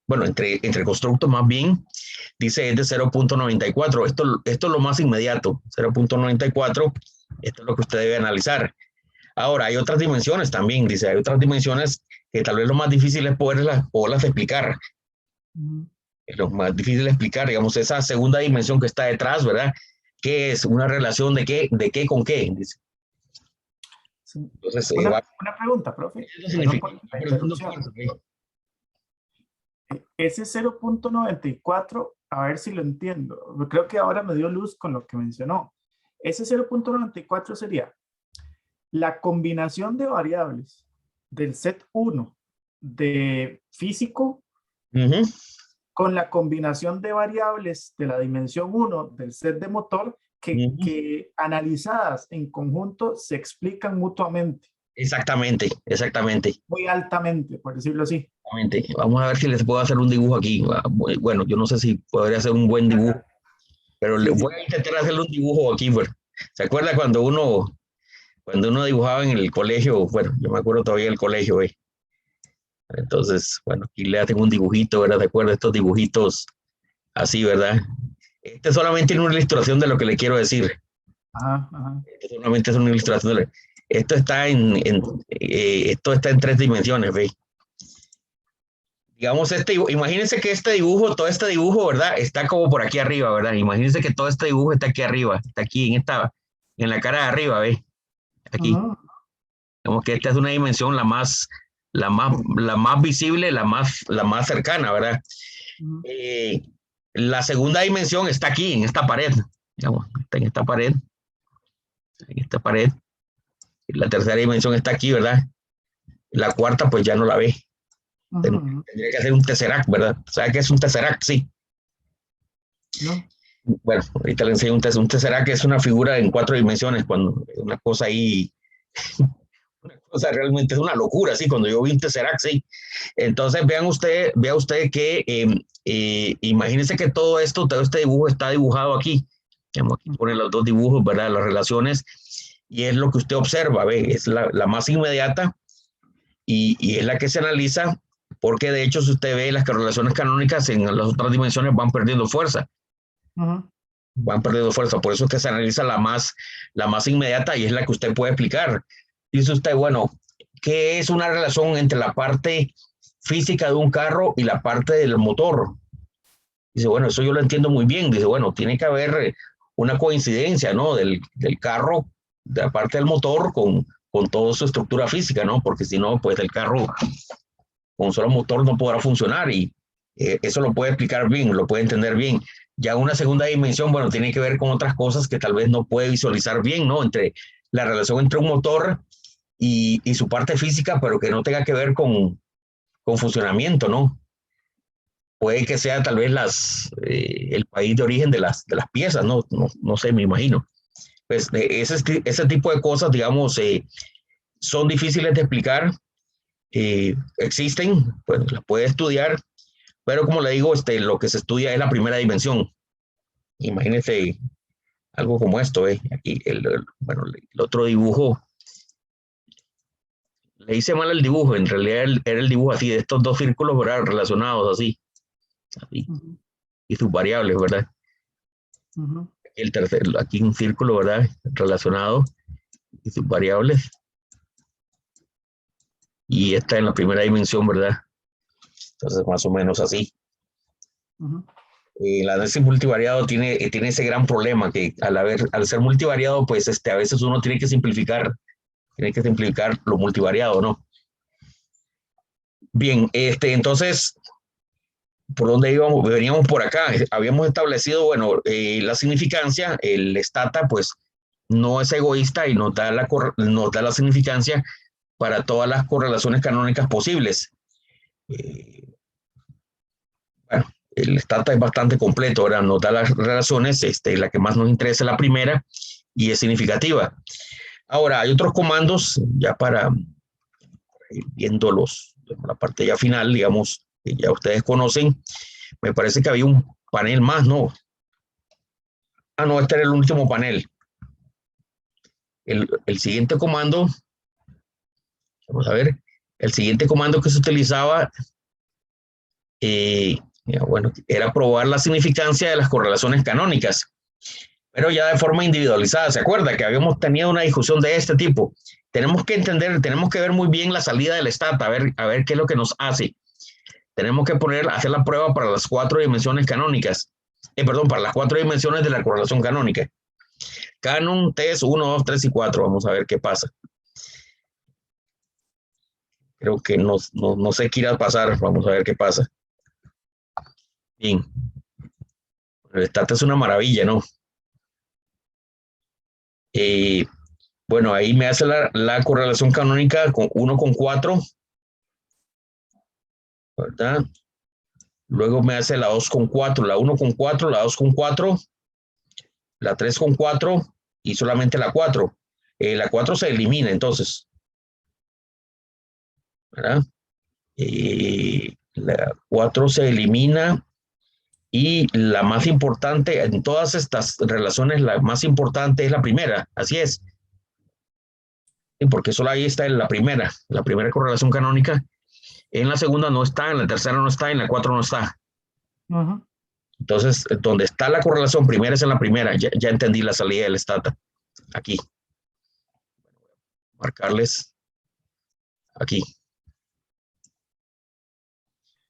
bueno, entre constructos más bien, dice es de 0.94. Esto es lo más inmediato, 0.94. Esto es lo que usted debe analizar. Ahora, hay otras dimensiones también, dice, hay otras dimensiones que tal vez lo más difícil es poderlas explicar. Es lo más difícil de explicar, digamos, esa segunda dimensión que está detrás, ¿verdad? ¿Qué es? ¿Una relación de qué? ¿De qué con qué? Dice. Sí. Entonces, Una pregunta, profe. Ese 0.94, a ver si lo entiendo. Creo que ahora me dio luz con lo que mencionó. Ese 0.94 sería la combinación de variables del set 1 de físico con la combinación de variables de la dimensión 1 del set de motor que analizadas en conjunto se explican mutuamente. Exactamente. Muy altamente, por decirlo así. Exactamente. Vamos a ver si les puedo hacer un dibujo aquí. Bueno, yo no sé si podría hacer un buen dibujo, pero Sí, voy a intentar hacerle un dibujo aquí. Bueno. ¿Se acuerda cuando uno dibujaba en el colegio? Bueno, yo me acuerdo todavía del colegio, ¿eh? Entonces, bueno, aquí le hacen un dibujito, ¿verdad? ¿De acuerdo? Estos dibujitos así, ¿verdad? Este solamente es una ilustración de lo que le quiero decir. Ajá. Este solamente es una ilustración. Esto está esto está en 3 dimensiones, ¿ve? Digamos, imagínense que todo este dibujo, ¿verdad? Está como por aquí arriba, ¿verdad? Imagínense que todo este dibujo está aquí arriba, está aquí en la cara de arriba, ¿ve? Aquí. Digamos que esta es una dimensión la más visible, la más cercana, ¿verdad? La segunda dimensión está aquí, en esta pared, digamos, está en esta pared. La tercera dimensión está aquí, ¿verdad? La cuarta, pues ya no la ve. Tendría que hacer un tesseract, ¿verdad? ¿Sabe qué es un tesseract? Sí. No. Bueno, ahorita le enseño un tesseract, que es una figura en 4 dimensiones, cuando una cosa ahí, una cosa realmente es una locura, sí, cuando yo vi un tesseract, sí. Entonces, vea usted que, imagínense que todo este dibujo está dibujado aquí. Aquí pone los 2 dibujos, ¿verdad? Las relaciones, y es lo que usted observa, ¿ve? Es la más inmediata y es la que se analiza porque de hecho, si usted ve las correlaciones canónicas en las otras dimensiones van perdiendo fuerza. Van perdiendo fuerza, por eso es que se analiza la más inmediata y es la que usted puede explicar. Dice usted, bueno, ¿qué es una relación entre la parte física de un carro y la parte del motor? Dice, bueno, eso yo lo entiendo muy bien. Dice, bueno, tiene que haber una coincidencia, ¿no? Del carro, de la parte del motor con toda su estructura física, ¿no? Porque si no, pues el carro con solo motor no podrá funcionar y eso lo puede explicar bien, lo puede entender bien. Ya una segunda dimensión, bueno, tiene que ver con otras cosas que tal vez no puede visualizar bien, ¿no? Entre la relación entre un motor y su parte física, pero que no tenga que ver con funcionamiento, ¿no? Puede que sea tal vez el país de origen de las piezas, ¿no? No sé, me imagino. Pues ese tipo de cosas, digamos, son difíciles de explicar, existen, pues las puede estudiar, pero como le digo, lo que se estudia es la primera dimensión. Imagínense algo como esto, aquí bueno, el otro dibujo, le hice mal el dibujo, en realidad era el dibujo así, de estos dos círculos, ¿verdad? Relacionados así y sus variables, ¿verdad? El tercero, aquí un círculo, ¿verdad? Relacionado y sus variables. Y esta en la primera dimensión, ¿verdad? Entonces, más o menos así. El análisis multivariado tiene ese gran problema que al ser multivariado, pues a veces uno tiene que simplificar lo multivariado, ¿no? Bien, entonces, ¿por dónde íbamos? Veníamos por acá. Habíamos establecido, bueno, la significancia, el stata, pues, no es egoísta y nos da la significancia para todas las correlaciones canónicas posibles. Bueno, el stata es bastante completo, ¿verdad? Nos da las relaciones, la que más nos interesa es la primera y es significativa. Ahora, hay otros comandos, ya para viendo la parte ya final, digamos, que ya ustedes conocen. Me parece que había un panel más, ¿no? Ah, no, este era el último panel. El siguiente comando, vamos a ver, el siguiente comando que se utilizaba, bueno, era probar la significancia de las correlaciones canónicas, pero ya de forma individualizada. ¿Se acuerda que habíamos tenido una discusión de este tipo? Tenemos que entender, tenemos que ver muy bien la salida del stata, a ver qué es lo que nos hace. Tenemos que hacer la prueba para las 4 dimensiones canónicas. Perdón, para las 4 dimensiones de la correlación canónica. Canon, test 1, 2, 3 y 4. Vamos a ver qué pasa. Creo que no sé qué irá a pasar. Vamos a ver qué pasa. Bien. El stata es una maravilla, ¿no? Bueno, ahí me hace la correlación canónica con 1 con 4. ¿Verdad? Luego me hace la 2 con 4, la 1 con 4, la 2 con 4, la 3 con 4 y solamente la 4. La 4 se elimina entonces. ¿Verdad? La 4 se elimina y la más importante, en todas estas relaciones, la más importante es la primera, así es. Porque solo ahí está en la primera correlación canónica. En la segunda no está, en la tercera no está, en la 4 no está. Entonces, donde está la correlación primera es en la primera. Ya entendí la salida del stata. Aquí. Marcarles aquí.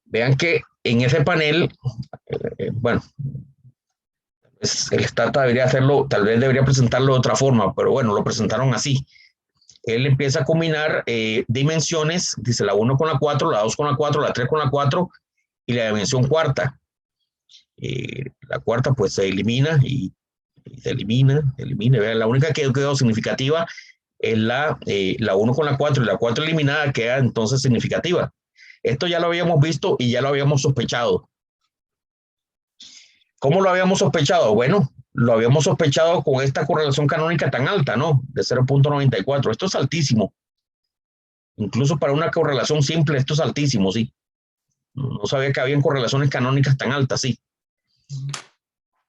Vean que en ese panel, bueno, el stata debería hacerlo, tal vez debería presentarlo de otra forma, pero bueno, lo presentaron así. Él empieza a combinar dimensiones, dice la 1 con la 4, la 2 con la 4, la 3 con la 4 y la dimensión cuarta. La cuarta pues se elimina y se elimina. Vean, la única que quedó significativa es la 1 con la 4 y la 4 eliminada queda entonces significativa. Esto ya lo habíamos visto y ya lo habíamos sospechado. ¿Cómo lo habíamos sospechado? Bueno, lo habíamos sospechado con esta correlación canónica tan alta, ¿no? De 0.94. Esto es altísimo. Incluso para una correlación simple, esto es altísimo, sí. No sabía que habían correlaciones canónicas tan altas, sí.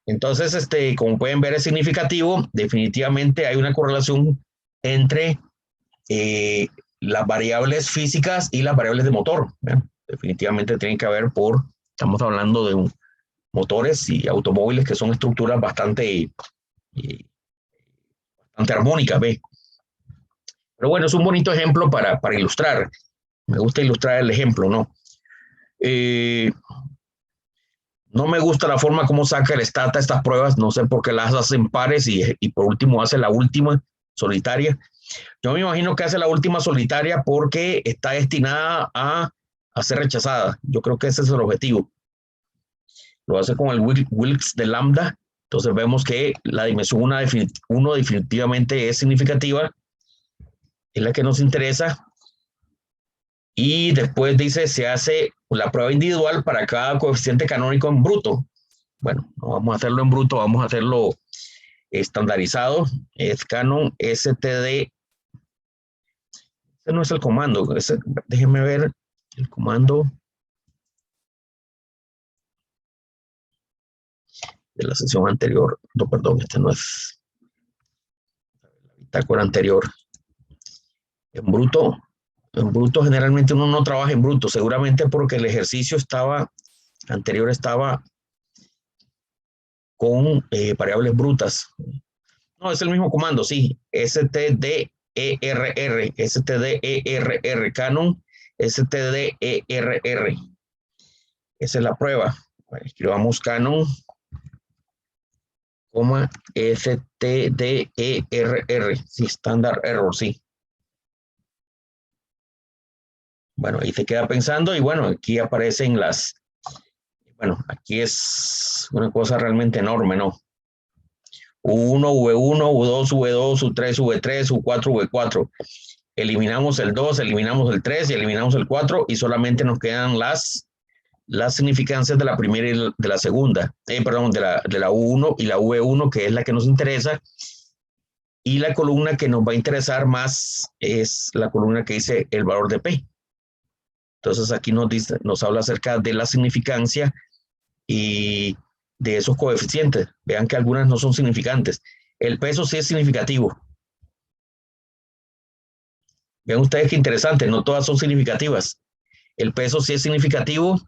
Entonces, como pueden ver, es significativo. Definitivamente hay una correlación entre las variables físicas y las variables de motor. ¿Vean? definitivamente tiene que haber estamos hablando de motores y automóviles que son estructuras bastante armónicas, ¿ve? Pero bueno, es un bonito ejemplo para ilustrar. Me gusta ilustrar el ejemplo, ¿no? No me gusta la forma como saca el Stata estas pruebas, no sé por qué las hacen pares y por último hace la última solitaria. Yo me imagino que hace la última solitaria porque está destinada a ser rechazada. Yo creo que ese es el objetivo. Lo hace con el Wilks de lambda. Entonces vemos que la dimensión 1 definitivamente es significativa. Es la que nos interesa. Y después dice, se hace la prueba individual para cada coeficiente canónico en bruto. Bueno, no vamos a hacerlo en bruto, vamos a hacerlo estandarizado. Es canon std. Ese no es el comando. Déjenme ver el comando de la sesión anterior. No, perdón, este no es la bitácora anterior. En bruto generalmente uno no trabaja en bruto, seguramente porque el ejercicio anterior estaba con variables brutas. No, es el mismo comando, sí. stderr, canon, stderr. Esa es la prueba. Escribamos canon, stderr, sí, standard error, sí. Bueno, ahí se queda pensando y bueno, aquí aparecen bueno, aquí es una cosa realmente enorme, ¿no? U1, V1, U2, V2, U3, V3, U4, V4. Eliminamos el 2, eliminamos el 3 y eliminamos el 4 y solamente nos quedan las significancias de la primera y de la segunda. Perdón, de la U1 y la V1, que es la que nos interesa. Y la columna que nos va a interesar más es la columna que dice el valor de P. Entonces aquí nos habla acerca de la significancia y de esos coeficientes. Vean que algunas no son significantes. El peso sí es significativo. Vean ustedes qué interesante, no todas son significativas. El peso sí es significativo,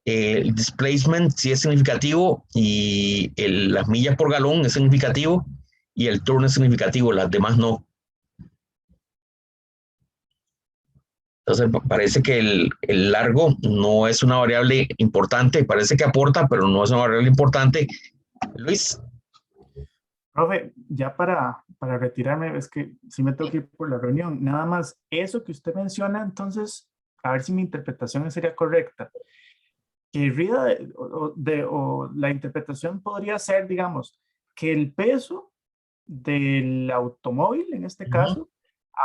el displacement sí es significativo y las millas por galón es significativo y el turn es significativo, las demás no. Entonces parece que el largo no es una variable importante, parece que aporta, pero no es una variable importante. Luis. Profe, ya para retirarme, es que sí me tengo que ir por la reunión. Nada más, eso que usted menciona, entonces, a ver si mi interpretación sería correcta. Que RIDA o la interpretación podría ser, digamos, que el peso del automóvil, en este caso,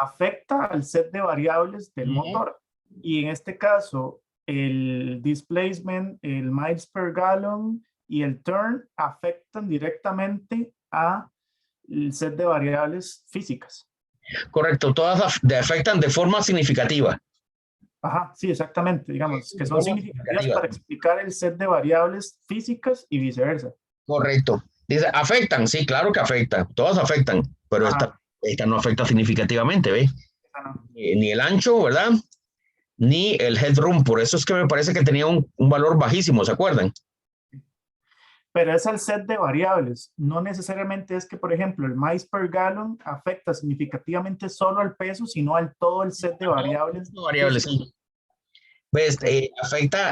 afecta al set de variables del motor. Y en este caso, el displacement, el miles per gallon y el turn afectan directamente al set de variables físicas. Correcto, todas afectan de forma significativa. Ajá, sí, exactamente, digamos, que son significativas para explicar el set de variables físicas y viceversa. Correcto. Dice, afectan, sí, claro que afectan, todas afectan, pero esta no afecta significativamente, ¿ves? No. Ni el ancho, ¿verdad? Ni el headroom, por eso es que me parece que tenía un valor bajísimo, ¿se acuerdan? Pero es el set de variables, no necesariamente es que, por ejemplo, el miles per gallon afecta significativamente solo al peso, sino al todo el set de variables. Sí. ¿Ves?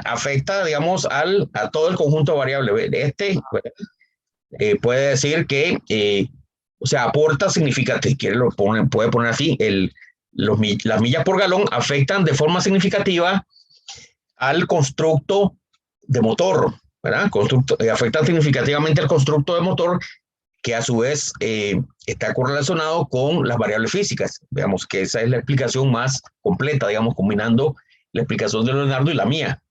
Afecta, digamos, a todo el conjunto de variables. Puede decir que, o sea, aporta significativo, puede poner así, las millas por galón afectan de forma significativa al constructo de motor, ¿verdad? Afectan significativamente al constructo de motor que a su vez está correlacionado con las variables físicas. Veamos que esa es la explicación más completa, digamos, combinando la explicación de Leonardo y la mía.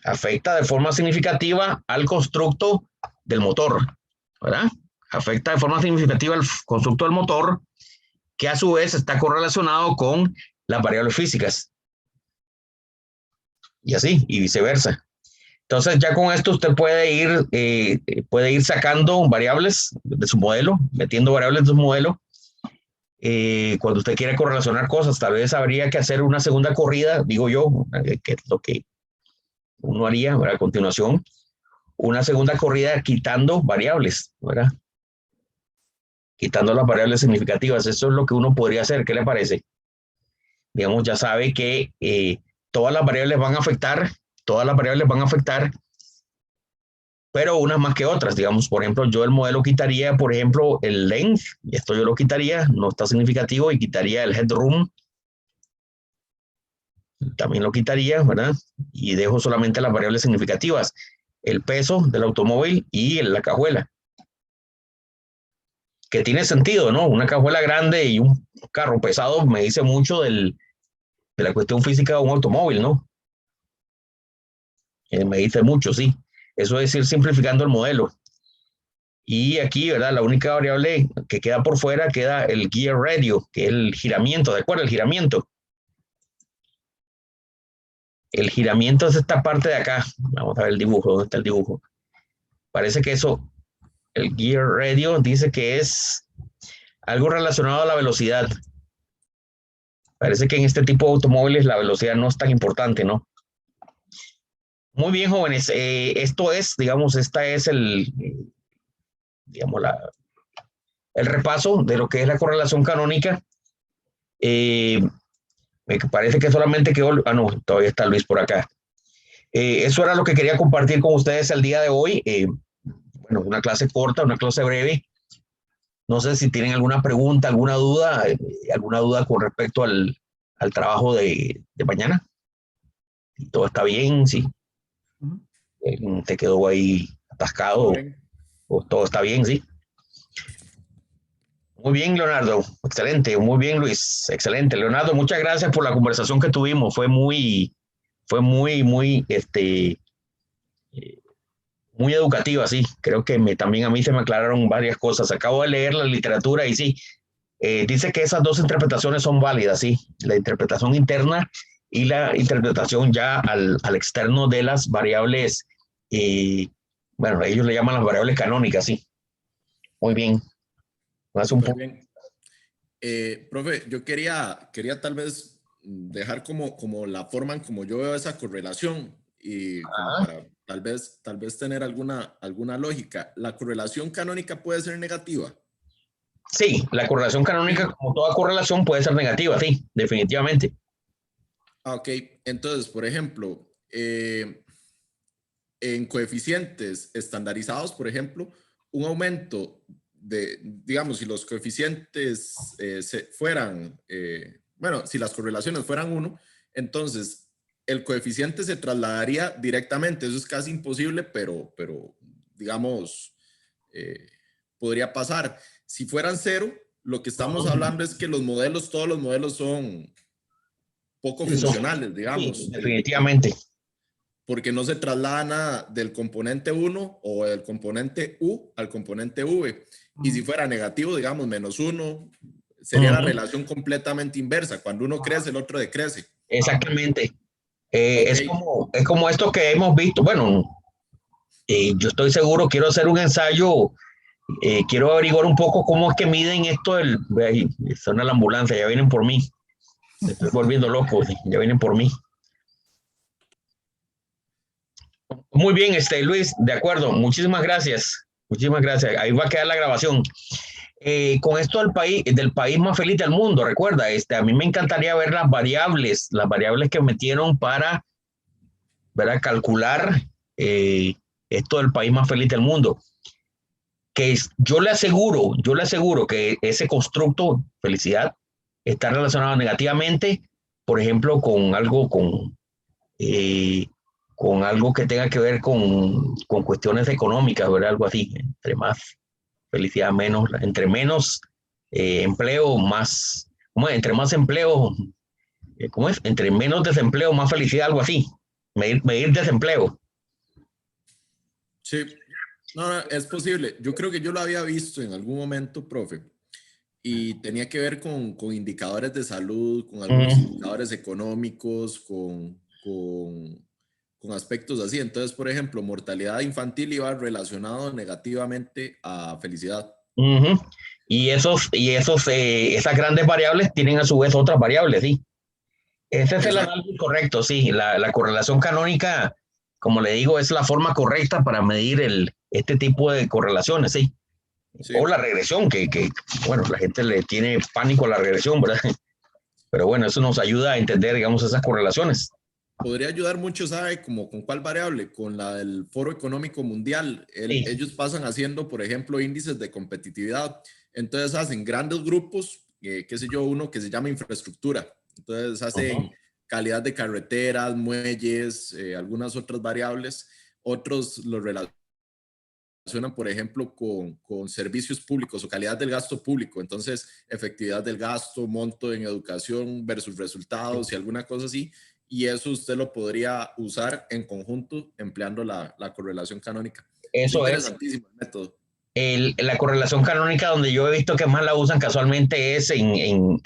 Afecta de forma significativa al constructo del motor, ¿verdad? Afecta de forma significativa al constructo del motor, que a su vez está correlacionado con las variables físicas. Y así, y viceversa. Entonces, ya con esto usted puede ir sacando variables de su modelo, metiendo variables de su modelo, Cuando usted quiere correlacionar cosas, tal vez habría que hacer una segunda corrida, digo yo, que es lo que uno haría, ¿verdad? A continuación, una segunda corrida quitando variables, ¿verdad? Quitando las variables significativas. Eso es lo que uno podría hacer. ¿Qué le parece? Digamos, ya sabe que todas las variables van a afectar, todas las variables van a afectar, pero unas más que otras. Digamos, por ejemplo, yo el modelo quitaría, por ejemplo, el length, y esto yo lo quitaría, no está significativo, y quitaría el headroom, también lo quitaría, ¿verdad? Y dejo solamente las variables significativas, el peso del automóvil y la cajuela. Que tiene sentido, ¿no? Una cajuela grande y un carro pesado me dice mucho de la cuestión física de un automóvil, ¿no? Me dice mucho, sí. Eso es ir simplificando el modelo. Y aquí, ¿verdad? La única variable que queda por fuera queda el gear radio, que es el giramiento, ¿de acuerdo? El giramiento. El giramiento es esta parte de acá. Vamos a ver el dibujo, ¿dónde está el dibujo? Parece que eso, el gear radio dice que es algo relacionado a la velocidad. Parece que en este tipo de automóviles la velocidad no es tan importante, ¿no? Muy bien, jóvenes. Esto es, digamos, esta es digamos, el repaso de lo que es la correlación canónica. Me parece que solamente quedó, no, todavía está Luis por acá. Eso era lo que quería compartir con ustedes el día de hoy. Bueno, una clase corta, una clase breve. No sé si tienen alguna pregunta, alguna duda con respecto al trabajo de mañana. Todo está bien, sí. Te quedó ahí atascado. O todo está bien, sí. Muy bien, Leonardo. Excelente. Muy bien, Luis. Excelente. Leonardo, muchas gracias por la conversación que tuvimos. Muy educativa, sí. Creo que también a mí se me aclararon varias cosas. Acabo de leer la literatura y sí, dice que esas dos interpretaciones son válidas, sí. La interpretación interna y la interpretación ya al externo de las variables, bueno, ellos le llaman las variables canónicas, sí. Muy bien. Más un Súper punto. bien. Profe, yo quería tal vez dejar como la forma en como yo veo esa correlación y como para tal vez tener alguna lógica. ¿La correlación canónica puede ser negativa? Sí, la correlación canónica, Sí. como toda correlación, puede ser negativa, sí, definitivamente. Ok, entonces, por ejemplo, en coeficientes estandarizados, por ejemplo, un aumento digamos, si los coeficientes fueran, bueno, si las correlaciones fueran 1, entonces el coeficiente se trasladaría directamente. Eso es casi imposible, pero digamos, eh, podría pasar. Si fueran 0, lo que estamos hablando es que todos los modelos son poco funcionales, Sí, digamos. definitivamente. Porque no se traslada nada del componente 1 o del componente U al componente V. Y si fuera negativo, digamos, -1, sería la relación completamente inversa. Cuando uno crece, el otro decrece. Exactamente. Ok, Es como esto que hemos visto. Bueno, yo estoy seguro, quiero hacer un ensayo, quiero averiguar un poco cómo es que miden esto ve ahí, suena la ambulancia, ya vienen por mí. Me estoy volviendo loco, sí, ya vienen por mí. Muy bien, Luis, de acuerdo, muchísimas gracias. Muchísimas gracias. Ahí va a quedar la grabación. Con esto del país más feliz del mundo, recuerda, a mí me encantaría ver las variables que metieron para, ¿verdad? Calcular esto del país más feliz del mundo. Yo le aseguro que ese constructo, felicidad, está relacionado negativamente, por ejemplo, eh, con algo que tenga que ver con cuestiones económicas, ¿verdad? Algo así. Entre más felicidad, entre menos empleo, más, ¿cómo es? Entre más empleo, ¿cómo es? Entre menos desempleo, más felicidad, algo así. Medir desempleo. sí. No, no, es posible. Yo creo que yo lo había visto en algún momento, profe, y tenía que ver con indicadores de salud, con algunos indicadores económicos, con aspectos así. Entonces, por ejemplo, mortalidad infantil iba relacionado negativamente a felicidad. Ujú. Esas grandes variables tienen a su vez otras variables, ¿sí? Ese es el Exacto. análisis correcto, sí. La correlación canónica, como le digo, es la forma correcta para medir este tipo de correlaciones, sí. O Sí. la regresión, bueno, la gente le tiene pánico a la regresión, ¿verdad? Pero bueno, eso nos ayuda a entender, digamos, esas correlaciones. Podría ayudar mucho, ¿sabe? Como con cuál variable, con la del Foro Económico Mundial. Sí. Ellos pasan haciendo, por ejemplo, índices de competitividad. Entonces hacen grandes grupos, qué sé yo, uno que se llama infraestructura. Entonces hacen Ujú. calidad de carreteras, muelles, algunas otras variables. Otros los relacionan, por ejemplo, con servicios públicos o calidad del gasto público. Entonces, efectividad del gasto, monto en educación versus resultados y alguna cosa así. Y eso usted lo podría usar en conjunto empleando la correlación canónica. Es Eso es. interesantísimo el método. La correlación canónica donde yo he visto que más la usan casualmente es en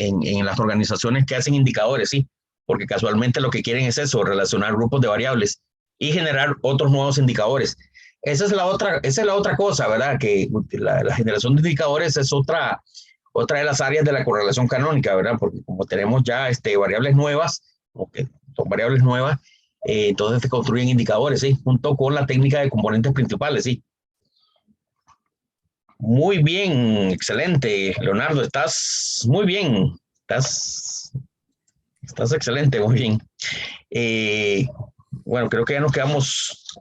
las organizaciones que hacen indicadores, ¿sí? Porque casualmente lo que quieren es eso, relacionar grupos de variables y generar otros nuevos indicadores. Esa es la otra cosa, ¿verdad? Que la generación de indicadores es otra de las áreas de la correlación canónica, ¿verdad? Porque como tenemos ya variables nuevas, o que son variables nuevas, entonces se construyen indicadores, ¿sí? Junto con la técnica de componentes principales, ¿sí? Muy bien, excelente, Leonardo, estás muy bien, estás excelente, muy bien. Eh, bueno, creo que ya nos quedamos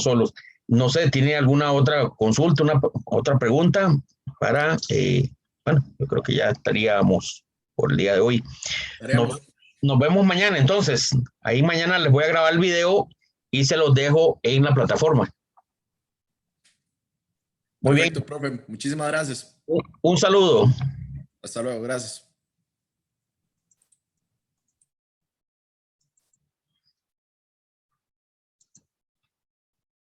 solos. No sé, ¿tiene alguna otra consulta, otra pregunta para, bueno, yo creo que ya estaríamos por el día de hoy. Nos, Estaríamos. nos vemos mañana, entonces. Ahí mañana les voy a grabar el video y se los dejo en la plataforma. Muy bien, Perfecto, profe. Muchísimas gracias. un saludo. Hasta luego. Gracias.